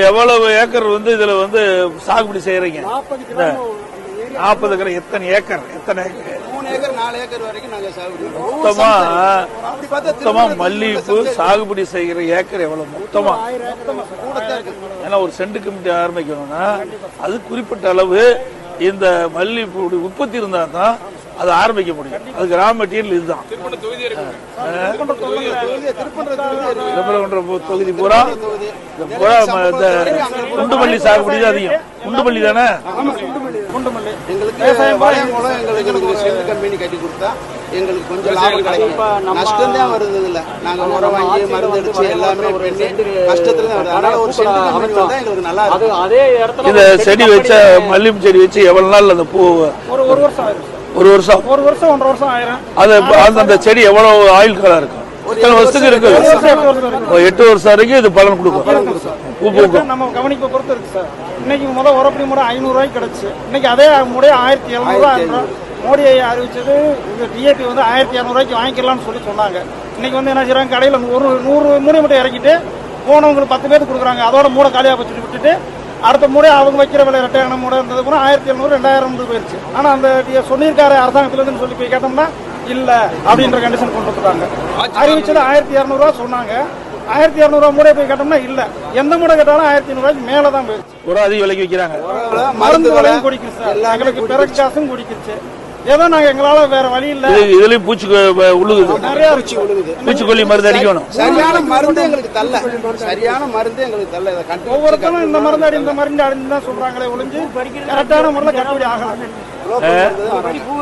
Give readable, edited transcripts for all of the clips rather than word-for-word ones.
எவ்வளவு ஏக்கர் இதுல சாகுபடி செய்யறீங்க? 40 ஏக்கர். எத்தனை ஏக்கர்? 3 ஏக்கர் 4 ஏக்கர் வரைக்கும் நாங்க சாகுபடி. மொத்தமா மல்லிகைப்பூ சாகுபடி செய்கிற ஏக்கர் எவ்வளவு மொத்தமா? ஏன்னா ஒரு சென்ட் கமிட்டி ஆரம்பிக்கணும்னா அது குறிப்பிட்ட அளவு இந்த மல்லிகைப்பூ உற்பத்தி இருந்தா தான் அதை ஆரம்பிக்க முடியும். அதுக்கு ரா மெட்டீரியல் இதுதான். தொகுதி பூரா குண்டுமல்லி சாகுபடி தான் அதிகம். குண்டுமல்லி தானே? கம்பெனி கட்டி கொடுத்தா எங்களுக்கு கொஞ்சம் லாபம் கிடைக்கும். நஷ்டம் தான் வருது. இல்ல நாங்க உரம் வாங்கி மருந்து அடிச்சு எல்லாமே கஷ்டத்துல தான் வருது. அதனால ஒரு சென்ட் கம்பெனி வந்தா எங்களுக்கு நல்லா இருக்கும். அதே இடத்துல இந்த செடி வச்ச மல்லிகை செடி வச்சு எவ்வளவு நாள் அந்த பூ? ஒரு வருஷம் ஆயிரும். ஒரு வருஷம் 1.5 வருஷம் ஆயிரும். அது அந்த செடி எவ்வளவு ஆயுள் காலம் இருக்கும்? எத்தனை வருஷத்துக்கு இருக்கு? 8 வருஷம் வரைக்கும் இது பலன் கொடுக்கும். நம்ம கவனிப்பை பொறுத்து இருக்கு சார். இன்னைக்கு உரப்படி முறை 500 ரூபாய்க்கு கிடைச்சு, இன்னைக்கு அதே முறை 1700 மோடியை அறிவிச்சது. இந்த டிஏபி 1200 ரூபாய்க்கு வாங்கிக்கலாம்னு சொன்னாங்க. இன்னைக்கு என்ன செய்யறாங்க, கடையில் 100 மூடை மட்டும் இறக்கிட்டு போனவங்களுக்கு 10 பேருக்கு கொடுக்குறாங்க. அதோட மூடை காலியாக வச்சுட்டு விட்டுட்டு அடுத்த முறை அவங்க வைக்கிற விலை ரெட்டையான மூடை இருந்தது கூட 1700 2000 போயிருச்சு. ஆனா அந்த சொல்லியிருக்காரு அரசாங்கத்திலிருந்து சொல்லி போய் கேட்டோம்னா இல்ல அப்படின்ற கண்டிஷன் கொண்டு வந்துட்டாங்க. அறிவிச்சது 1200 ரூபா சொன்னாங்க. 1200 ரூபா மூடை போய் கேட்டோம்னா இல்ல, எந்த மூடை கேட்டாலும் 1500 ரூபாய்க்கு மேலதான் போயிருச்சு. ஒரு அதிக விலைக்கு வைக்கிறாங்க. மருந்து விலையும் குடிக்கிச்சு சார். எங்களுக்கு பிறகு காசும் குடிக்கிச்சு. ஏதோ நாங்க எங்களால வேற வழி இல்ல. இதுலயும் பூச்சி உழுகுது, நிறைய பூச்சிக்கொல்லி மருந்து அடிக்கணும். சரியான மருந்து எங்களுக்கு தள்ள. ஒவ்வொருத்தரும் இந்த மருந்து அடி இந்த மருந்து அடின்னு தான் சொல்றாங்களே ஒழிஞ்சு கரெக்டான முறையில் கட்டுப்படி ஆகலாம்.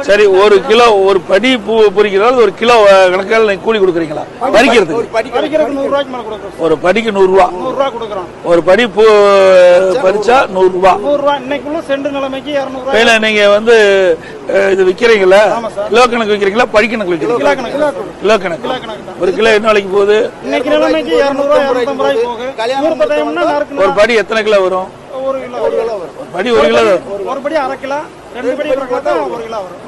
சரி, ஒரு கிலோ ஒரு படி பூ பொறிக்கிறது ஒரு கிலோ கணக்கால கூலி கொடுக்குறீங்களா? பறிக்கிறது 100 ரூபாய்க்கு மேல கொடுக்குறோம். ஒரு படிக்கு 100 ரூபா. 100 ரூபா கொடுக்குறோம். ஒரு படி பூ பறிச்சா 100 ரூபா. 100 ரூபா. இன்னைக்குள்ள செண்டு நிலைமைக்கு 200 ரூபாய். நீங்க இது விக்கிறீங்களா? கிலோ கணக்கு விக்கிறீங்களா? படி கணக்கு விக்கிறீங்களா? கிலோ கணக்கு. ஒரு கிலோ என்ன விலைக்கு போகுது? இன்னைக்கு நிலைமைக்கு 200 ரூபாய் 250 ரூபாய் போகுது. ஒரு படி எத்தனை கிலோ வரும்? 1 கிலோ. படி 1 கிலோ. ஒரு படி 1/2 கிலோ, 2 படி 1 கிலோ தான் 1 கிலோ வரும்.